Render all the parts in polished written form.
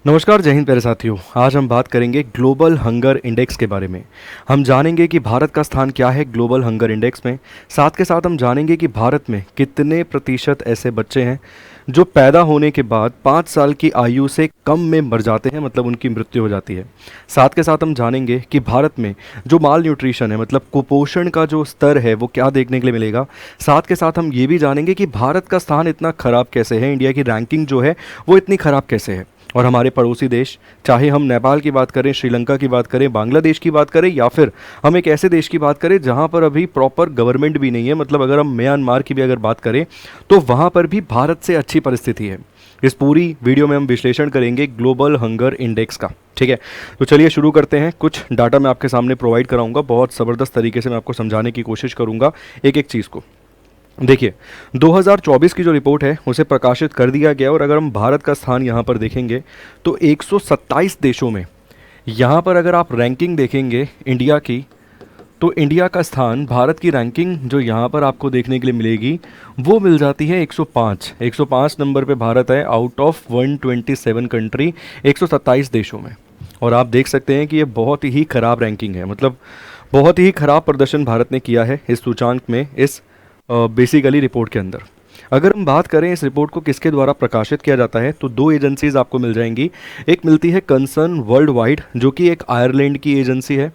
नमस्कार, जय हिंद प्यारे साथियों। आज हम बात करेंगे ग्लोबल हंगर इंडेक्स के बारे में। हम जानेंगे कि भारत का स्थान क्या है ग्लोबल हंगर इंडेक्स में। साथ के साथ हम जानेंगे कि भारत में कितने प्रतिशत ऐसे बच्चे हैं जो पैदा होने के बाद 5 साल की आयु से कम में मर जाते हैं, मतलब उनकी मृत्यु हो जाती है। साथ के साथ हम जानेंगे कि भारत में जो माल न्यूट्रिशन है, मतलब कुपोषण का जो स्तर है, वो क्या देखने के लिए मिलेगा। साथ के साथ हम ये भी जानेंगे कि भारत का स्थान इतना ख़राब कैसे है, इंडिया की रैंकिंग जो है वो इतनी ख़राब कैसे है। और हमारे पड़ोसी देश, चाहे हम नेपाल की बात करें, श्रीलंका की बात करें, बांग्लादेश की बात करें, या फिर हम एक ऐसे देश की बात करें जहां पर अभी प्रॉपर गवर्नमेंट भी नहीं है, मतलब अगर हम म्यांमार की भी अगर बात करें तो वहां पर भी भारत से अच्छी परिस्थिति है। इस पूरी वीडियो में हम विश्लेषण करेंगे ग्लोबल हंगर इंडेक्स का। ठीक है, तो चलिए शुरू करते हैं। कुछ डाटा मैं आपके सामने प्रोवाइड कराऊंगा, बहुत ज़बरदस्त तरीके से मैं आपको समझाने की कोशिश करूंगा एक एक चीज़ को। देखिए, 2024 की जो रिपोर्ट है उसे प्रकाशित कर दिया गया, और अगर हम भारत का स्थान यहाँ पर देखेंगे तो 127 देशों में यहाँ पर अगर आप रैंकिंग देखेंगे इंडिया की, तो इंडिया का स्थान, भारत की रैंकिंग जो यहाँ पर आपको देखने के लिए मिलेगी वो मिल जाती है 105 नंबर पे भारत है आउट ऑफ 127 कंट्री, 127 देशों में। और आप देख सकते हैं कि ये बहुत ही ख़राब रैंकिंग है, मतलब बहुत ही ख़राब प्रदर्शन भारत ने किया है इस सूचांक में, इस बेसिकली रिपोर्ट के अंदर। अगर हम बात करें इस रिपोर्ट को किसके द्वारा प्रकाशित किया जाता है, तो दो एजेंसीज आपको मिल जाएंगी। एक मिलती है कंसर्न वर्ल्ड वाइड, जो कि एक आयरलैंड की एजेंसी है।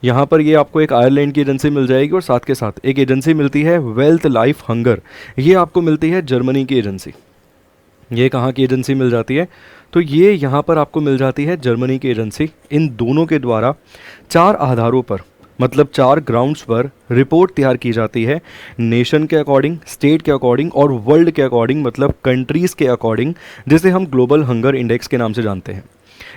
यहाँ पर ये आपको एक आयरलैंड की एजेंसी मिल जाएगी, और साथ के साथ एक एजेंसी मिलती है वेल्थ लाइफ हंगर, ये आपको मिलती है जर्मनी की एजेंसी। ये कहाँ की एजेंसी मिल जाती है, तो ये यहाँ पर आपको मिल जाती है जर्मनी की एजेंसी। इन दोनों के द्वारा 4 आधारों पर, मतलब 4 ग्राउंड्स पर रिपोर्ट तैयार की जाती है, नेशन के अकॉर्डिंग, स्टेट के अकॉर्डिंग और वर्ल्ड के अकॉर्डिंग, मतलब कंट्रीज़ के अकॉर्डिंग, जिसे हम ग्लोबल हंगर इंडेक्स के नाम से जानते हैं।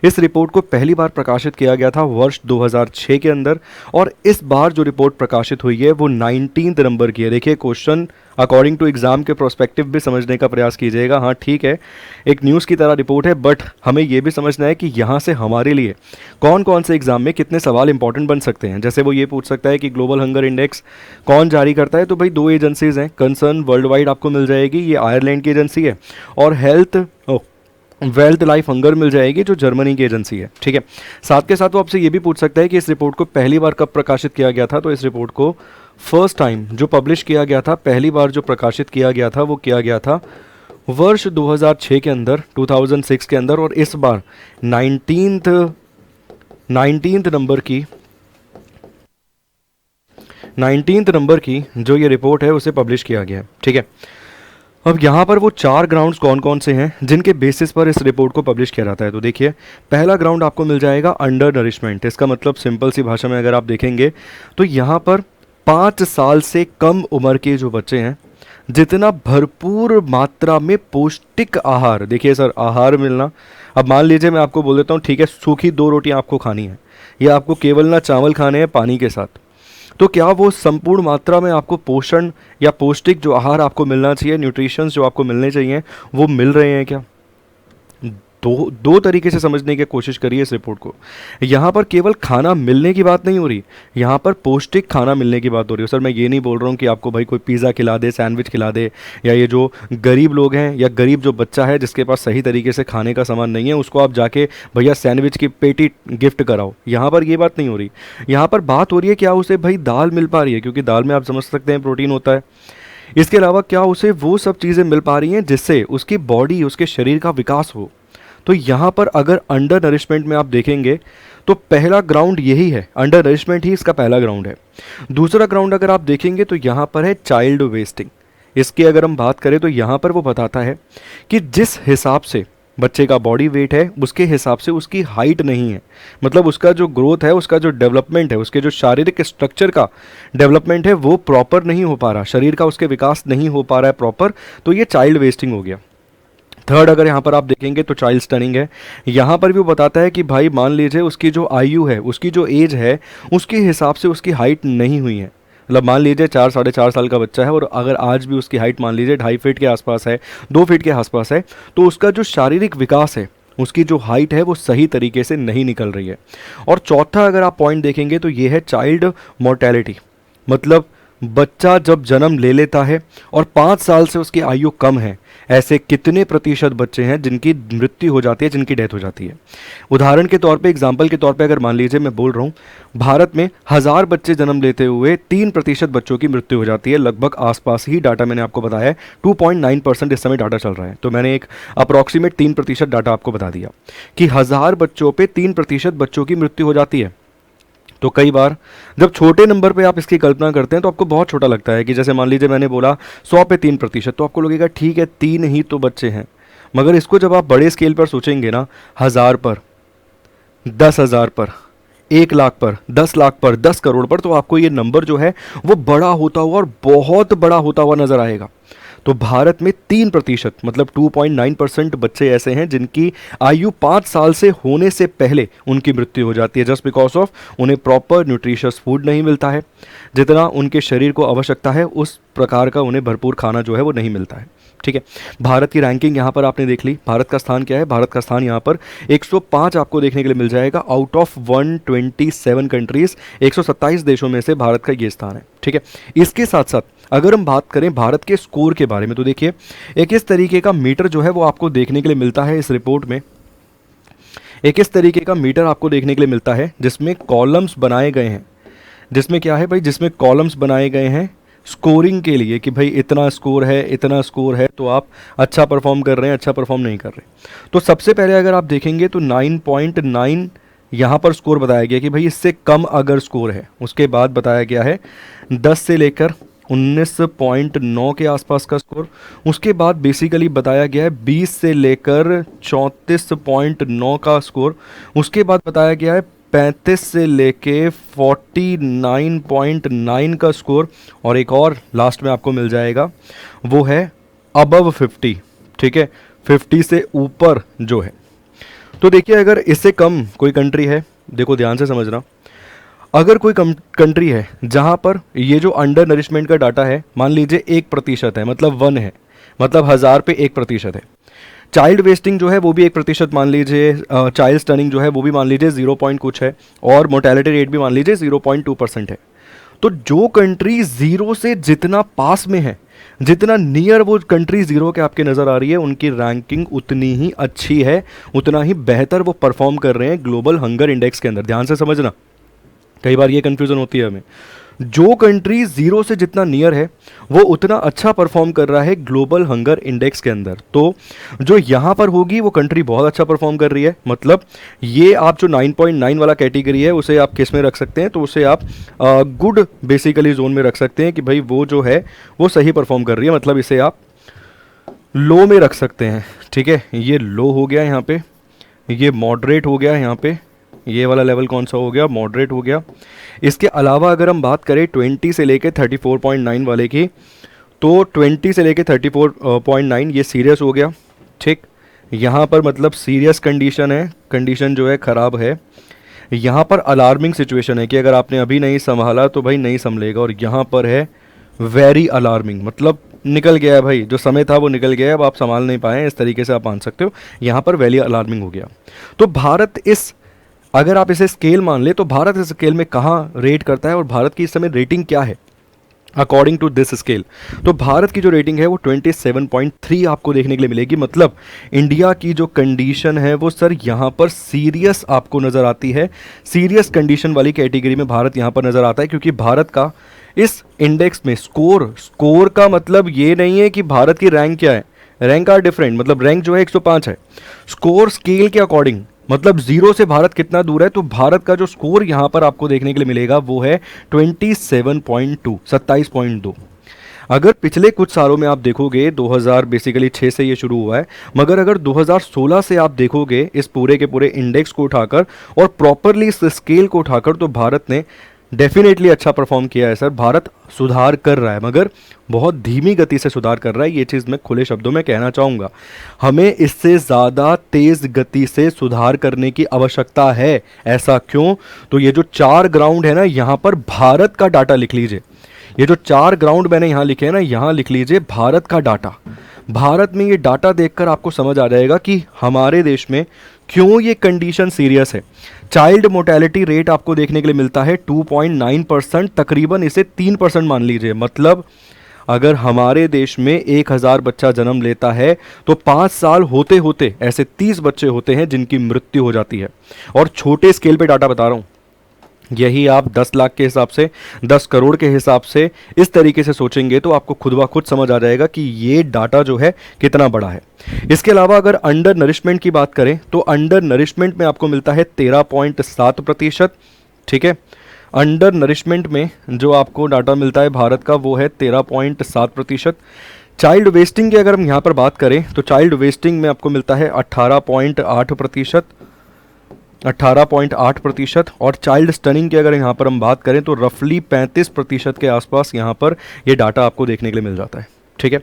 इस रिपोर्ट को पहली बार प्रकाशित किया गया था वर्ष 2006 के अंदर, और इस बार जो रिपोर्ट प्रकाशित हुई है वो 19 नंबर की है। देखिए, क्वेश्चन अकॉर्डिंग टू एग्जाम के प्रोस्पेक्टिव भी समझने का प्रयास कीजिएगा। हाँ ठीक है, एक न्यूज़ की तरह रिपोर्ट है, बट हमें ये भी समझना है कि यहाँ से हमारे लिए कौन कौन से एग्जाम में कितने सवाल इंपॉर्टेंट बन सकते हैं। जैसे वो ये पूछ सकता है कि ग्लोबल हंगर इंडेक्स कौन जारी करता है, तो भाई 2 एजेंसीज हैं। कंसर्न वर्ल्ड वाइड आपको मिल जाएगी, ये आयरलैंड की एजेंसी है, और वेल्थ लाइफ हंगर मिल जाएगी जो जर्मनी की एजेंसी है। ठीक है, साथ के साथ वो आपसे ये भी पूछ सकता है कि इस रिपोर्ट को पहली बार कब प्रकाशित किया गया था। तो इस रिपोर्ट को फर्स्ट टाइम जो पब्लिश किया गया था, पहली बार जो प्रकाशित किया गया था, वो किया गया था वर्ष 2006 के अंदर, 2006 के अंदर। और इस बार 19th नंबर की जो ये रिपोर्ट है उसे पब्लिश किया गया है। ठीक है, अब यहाँ पर वो 4 ग्राउंड्स कौन कौन से हैं जिनके बेसिस पर इस रिपोर्ट को पब्लिश किया जाता है। तो देखिए, पहला ग्राउंड आपको मिल जाएगा अंडर नरिशमेंट। इसका मतलब सिंपल सी भाषा में अगर आप देखेंगे तो यहाँ पर 5 साल से कम उम्र के जो बच्चे हैं, जितना भरपूर मात्रा में पौष्टिक आहार, देखिए सर, आहार मिलना, अब मान लीजिए मैं आपको बोल देता हूँ ठीक है, सूखी 2 रोटियाँ आपको खानी है, या आपको केवल ना चावल खाने हैं पानी के साथ, तो क्या वो संपूर्ण मात्रा में आपको पोषण या पौष्टिक जो आहार आपको मिलना चाहिए, न्यूट्रिशंस जो आपको मिलने चाहिए, वो मिल रहे हैं क्या? दो तरीके से समझने की कोशिश करिए इस रिपोर्ट को। यहाँ पर केवल खाना मिलने की बात नहीं हो रही, यहाँ पर पौष्टिक खाना मिलने की बात हो रही है। सर मैं ये नहीं बोल रहा हूँ कि आपको भाई कोई पिज़्ज़ा खिला दे, सैंडविच खिला दे, या ये जो गरीब लोग हैं या गरीब जो बच्चा है जिसके पास सही तरीके से खाने का सामान नहीं है, उसको आप जाके भैया सैंडविच की पेटी गिफ्ट कराओ। यहाँ पर ये बात नहीं हो रही। यहाँ पर बात हो रही है क्या उसे भाई दाल मिल पा रही है, क्योंकि दाल में आप समझ सकते हैं प्रोटीन होता है। इसके अलावा क्या उसे वो सब चीज़ें मिल पा रही हैं जिससे उसकी बॉडी, उसके शरीर का विकास हो। तो यहाँ पर अगर अंडर नरिशमेंट में आप देखेंगे तो पहला ग्राउंड यही है, अंडर नरिशमेंट ही इसका पहला ग्राउंड है। दूसरा ग्राउंड अगर आप देखेंगे तो यहाँ पर है चाइल्ड वेस्टिंग। इसकी अगर हम बात करें तो यहाँ पर वो बताता है कि जिस हिसाब से बच्चे का बॉडी वेट है उसके हिसाब से उसकी हाइट नहीं है, मतलब उसका जो ग्रोथ है, उसका जो डेवलपमेंट है, उसके जो शारीरिक स्ट्रक्चर का डेवलपमेंट है वो प्रॉपर नहीं हो पा रहा, शरीर का उसके विकास नहीं हो पा रहा है प्रॉपर, तो ये चाइल्ड वेस्टिंग हो गया। थर्ड अगर यहाँ पर आप देखेंगे तो चाइल्ड स्टनिंग है। यहाँ पर भी वो बताता है कि भाई मान लीजिए उसकी जो आयु है, उसकी जो एज है, उसके हिसाब से उसकी हाइट नहीं हुई है। मतलब मान लीजिए 4-4.5 साल का बच्चा है, और अगर आज भी उसकी हाइट मान लीजिए 2.5 फीट के आसपास है, 2 फीट के आसपास है, तो उसका जो शारीरिक विकास है, उसकी जो हाइट है वो सही तरीके से नहीं निकल रही है। और चौथा अगर आप पॉइंट देखेंगे तो ये है चाइल्ड मोर्टेलिटी, मतलब बच्चा जब जन्म ले लेता है और 5 साल से उसकी आयु कम है, ऐसे कितने प्रतिशत बच्चे हैं जिनकी मृत्यु हो जाती है, जिनकी डेथ हो जाती है। उदाहरण के तौर पे, एग्जाम्पल के तौर पे अगर मान लीजिए मैं बोल रहा हूँ, भारत में 1000 बच्चे जन्म लेते हुए 3% बच्चों की मृत्यु हो जाती है। लगभग आसपास ही डाटा मैंने आपको बताया है, 2.9% इस समय डाटा चल रहा है। तो मैंने एक अप्रॉक्सीमेट 3% डाटा आपको बता दिया कि 1000 बच्चों पे 3% बच्चों की मृत्यु हो जाती है। तो कई बार जब छोटे नंबर पे आप इसकी कल्पना करते हैं तो आपको बहुत छोटा लगता है कि जैसे मान लीजिए मैंने बोला 100 पे 3%, तो आपको लगेगा ठीक है 3 ही तो बच्चे हैं। मगर इसको जब आप बड़े स्केल पर सोचेंगे ना, 1000 पर, 10,000 पर, 1 लाख पर, 10 लाख पर, 10 करोड़ पर, तो आपको ये नंबर जो है वो बड़ा होता हुआ और बहुत बड़ा होता हुआ नजर आएगा। तो भारत में 3% मतलब 2.9% बच्चे ऐसे हैं जिनकी आयु 5 साल से होने से पहले उनकी मृत्यु हो जाती है, जस्ट बिकॉज ऑफ उन्हें प्रॉपर न्यूट्रिशियस फूड नहीं मिलता है। जितना उनके शरीर को आवश्यकता है उस प्रकार का उन्हें भरपूर खाना जो है वो नहीं मिलता है। ठीक है, भारत की रैंकिंग यहाँ पर आपने देख ली। भारत का स्थान क्या है? भारत का स्थान यहाँ पर 105 आपको देखने के लिए मिल जाएगा आउट ऑफ 127 कंट्रीज। 127 देशों में से भारत का ये स्थान है। ठीक है, इसके साथ साथ अगर हम बात करें भारत के स्कोर के बारे में, तो देखिए एक इस तरीके का मीटर जो है वो आपको देखने के लिए मिलता है इस रिपोर्ट में। एक इस तरीके का मीटर आपको देखने के लिए मिलता है जिसमें कॉलम्स बनाए गए हैं, जिसमें क्या है भाई, जिसमें कॉलम्स बनाए गए हैं स्कोरिंग के लिए कि भाई इतना स्कोर है, इतना स्कोर है, तो आप अच्छा परफॉर्म कर रहे हैं, अच्छा परफॉर्म नहीं कर रहे। तो सबसे पहले अगर आप देखेंगे तो 9.9 यहाँ पर स्कोर बताया गया कि भाई इससे कम अगर स्कोर है। उसके बाद बताया गया है 10 से लेकर 19.9 के आसपास का स्कोर। उसके बाद बेसिकली बताया गया है 20 से लेकर 34.9 का स्कोर। उसके बाद बताया गया है 35 से लेके 49.9 का स्कोर। और एक और लास्ट में आपको मिल जाएगा, वो है अबव 50। ठीक है, 50 से ऊपर जो है। तो देखिए अगर इससे कम कोई कंट्री है, देखो ध्यान से समझना, अगर कोई कंट्री है जहां पर ये जो अंडर नरिशमेंट का डाटा है, मान लीजिए 1% है, मतलब 1 है, मतलब 1000 पे 1% है। चाइल्ड वेस्टिंग जो है वो भी 1% मान लीजिए, चाइल्ड स्टनिंग जो है वो भी मान लीजिए 0 पॉइंट कुछ है, और मोर्टेलिटी रेट भी मान लीजिए 0.2% है। तो जो कंट्री जीरो से जितना पास में है, जितना नियर वो कंट्री जीरो के आपके नज़र आ रही है, उनकी रैंकिंग उतनी ही अच्छी है, उतना ही बेहतर वो परफॉर्म कर रहे हैं ग्लोबल हंगर इंडेक्स के अंदर। ध्यान से समझना, कई बार ये कंफ्यूजन होती है हमें। जो कंट्री जीरो से जितना नियर है वो उतना अच्छा परफॉर्म कर रहा है ग्लोबल हंगर इंडेक्स के अंदर। तो जो यहाँ पर होगी वो कंट्री बहुत अच्छा परफॉर्म कर रही है। मतलब ये आप जो 9.9 वाला कैटेगरी है उसे आप किस में रख सकते हैं, तो उसे आप गुड बेसिकली जोन में रख सकते हैं कि भाई वो जो है वो सही परफॉर्म कर रही है, मतलब इसे आप लो में रख सकते हैं। ठीक है, ये लो हो गया यहाँ पे, ये मॉडरेट हो गया यहाँ पे, ये वाला लेवल कौन सा हो गया, मॉडरेट हो गया। इसके अलावा अगर हम बात करें 20 से लेके 34.9 वाले की, तो 20 से लेके 34.9 ये सीरियस हो गया। ठीक, यहाँ पर मतलब सीरियस कंडीशन है, कंडीशन जो है ख़राब है। यहाँ पर अलार्मिंग सिचुएशन है कि अगर आपने अभी नहीं संभाला तो भाई नहीं संभलेगा। और यहाँ पर है वेरी अलार्मिंग, मतलब निकल गया है भाई, जो समय था वो निकल गया है, अब आप संभाल नहीं पाए, इस तरीके से आप मान सकते हो। यहाँ पर वेरी अलार्मिंग हो गया। तो भारत इस, अगर आप इसे स्केल मान ले तो भारत इस स्केल में कहाँ रेट करता है और भारत की इस समय रेटिंग क्या है अकॉर्डिंग टू दिस स्केल। तो भारत की जो रेटिंग है वो 27.3 आपको देखने के लिए मिलेगी। मतलब इंडिया की जो कंडीशन है वो सर यहाँ पर सीरियस आपको नज़र आती है, सीरियस कंडीशन वाली कैटेगरी में भारत यहाँ पर नज़र आता है। क्योंकि भारत का इस इंडेक्स में स्कोर का मतलब ये नहीं है कि भारत की रैंक क्या है, रैंक आर डिफरेंट। मतलब रैंक जो है 105 है, स्कोर स्केल के अकॉर्डिंग, मतलब जीरो से भारत कितना दूर है। तो भारत का जो स्कोर यहाँ पर आपको देखने के लिए मिलेगा वो है 27.2। अगर पिछले कुछ सालों में आप देखोगे, 2000 बेसिकली 6 से ये शुरू हुआ है, मगर अगर 2016 से आप देखोगे इस पूरे के पूरे इंडेक्स को उठाकर और प्रॉपरली इस स्केल को उठाकर, तो भारत ने डेफिनेटली अच्छा परफॉर्म किया है सर। भारत सुधार कर रहा है, मगर बहुत धीमी गति से सुधार कर रहा है, ये चीज़ मैं खुले शब्दों में कहना चाहूँगा। हमें इससे ज़्यादा तेज़ गति से सुधार करने की आवश्यकता है। ऐसा क्यों? तो ये जो 4 ग्राउंड है ना, यहाँ पर भारत का डाटा लिख लीजिए। ये जो 4 ग्राउंड मैंने यहाँ लिखे हैं ना, यहाँ लिख लीजिए भारत का डाटा। भारत में ये डाटा देखकर आपको समझ आ जाएगा कि हमारे देश में क्यों ये कंडीशन सीरियस है। चाइल्ड मोर्टेलिटी रेट आपको देखने के लिए मिलता है 2.9%, तकरीबन इसे 3% मान लीजिए। मतलब अगर हमारे देश में 1000 बच्चा जन्म लेता है तो 5 साल होते होते ऐसे 30 बच्चे होते हैं जिनकी मृत्यु हो जाती है। और छोटे स्केल पे डाटा बता रहा हूँ, यही आप 10 लाख के हिसाब से, 10 करोड़ के हिसाब से इस तरीके से सोचेंगे तो आपको खुद ब खुद समझ आ जाएगा कि ये डाटा जो है कितना बड़ा है। इसके अलावा अगर अंडर नरिशमेंट की बात करें तो अंडर नरिशमेंट में आपको मिलता है 13.7%। ठीक है, अंडर नरिशमेंट में जो आपको डाटा मिलता है भारत का वो है 13.7%। चाइल्ड वेस्टिंग की अगर हम यहाँ पर बात करें तो चाइल्ड वेस्टिंग में आपको मिलता है 18.8%, 18.8%। और चाइल्ड स्टनिंग की अगर यहाँ पर हम बात करें तो रफली 35% के आसपास यहाँ पर ये डाटा आपको देखने के लिए मिल जाता है। ठीक है,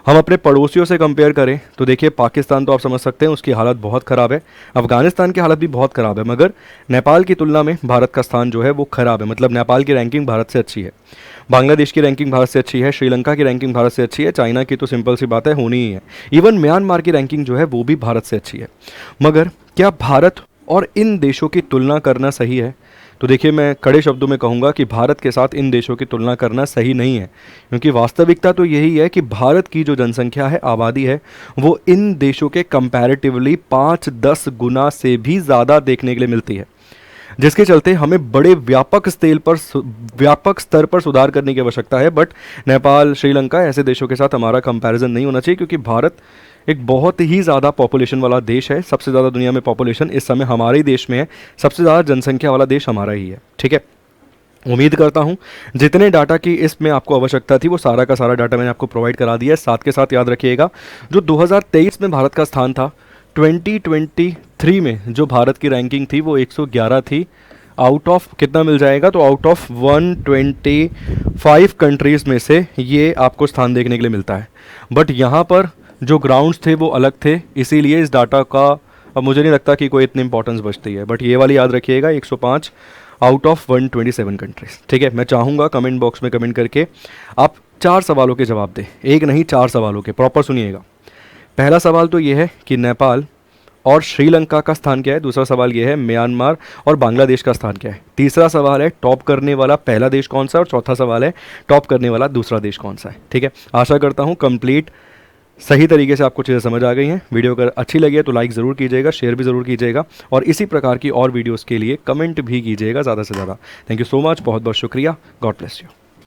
हम अपने पड़ोसियों से कंपेयर करें तो देखिए पाकिस्तान तो आप समझ सकते हैं उसकी हालत बहुत ख़राब है, अफगानिस्तान की हालत भी बहुत ख़राब है, मगर नेपाल की तुलना में भारत का स्थान जो है वो ख़राब है। मतलब नेपाल की रैंकिंग भारत से अच्छी है, बांग्लादेश की रैंकिंग भारत से अच्छी है, श्रीलंका की रैंकिंग भारत से अच्छी है, चाइना की तो सिंपल सी बात है होनी ही है, इवन म्यांमार की रैंकिंग जो है वो भी भारत से अच्छी है। मगर क्या भारत और इन देशों की तुलना करना सही है? तो देखिए मैं कड़े शब्दों में कहूँगा कि भारत के साथ इन देशों की तुलना करना सही नहीं है, क्योंकि वास्तविकता तो यही है कि भारत की जो जनसंख्या है, आबादी है, वो इन देशों के कंपैरेटिवली 5-10 गुना से भी ज़्यादा देखने के लिए मिलती है, जिसके चलते हमें बड़े व्यापक स्तर पर सुधार करने की आवश्यकता है। बट नेपाल, श्रीलंका ऐसे देशों के साथ हमारा कंपैरिजन नहीं होना चाहिए, क्योंकि भारत एक बहुत ही ज़्यादा पॉपुलेशन वाला देश है। सबसे ज़्यादा दुनिया में पॉपुलेशन इस समय हमारे ही देश में है, सबसे ज़्यादा जनसंख्या वाला देश हमारा ही है। ठीक है, उम्मीद करता हूँ जितने डाटा की इसमें आपको आवश्यकता थी वो सारा का सारा डाटा मैंने आपको प्रोवाइड करा दिया है। साथ के साथ याद रखिएगा जो 2023 में भारत का स्थान था, 2023 में जो भारत की रैंकिंग थी वो 111 थी। आउट ऑफ कितना मिल जाएगा, तो आउट ऑफ 125 कंट्रीज़ में से ये आपको स्थान देखने के लिए मिलता है। बट यहाँ पर जो ग्राउंड्स थे वो अलग थे, इसीलिए इस डाटा का अब मुझे नहीं लगता कि कोई इतनी इंपॉर्टेंस बचती है। बट ये वाली याद रखिएगा 105 आउट ऑफ 127 कंट्रीज। ठीक है, मैं चाहूँगा कमेंट बॉक्स में कमेंट करके आप 4 सवालों के जवाब दें, एक नहीं 4 सवालों के। प्रॉपर सुनिएगा। पहला सवाल तो ये है कि नेपाल और श्रीलंका का स्थान क्या है। दूसरा सवाल ये है म्यांमार और बांग्लादेश का स्थान क्या है। तीसरा सवाल है टॉप करने वाला पहला देश कौन सा है, और चौथा सवाल है टॉप करने वाला दूसरा देश कौन सा है। ठीक है, आशा करता हूँ कंप्लीट सही तरीके से आपको चीज़ें समझ आ गई हैं। वीडियो अगर अच्छी लगी है तो लाइक ज़रूर कीजिएगा, शेयर भी ज़रूर कीजिएगा, और इसी प्रकार की और वीडियोस के लिए कमेंट भी कीजिएगा ज़्यादा से ज़्यादा। थैंक यू सो मच, बहुत बहुत शुक्रिया। God bless you.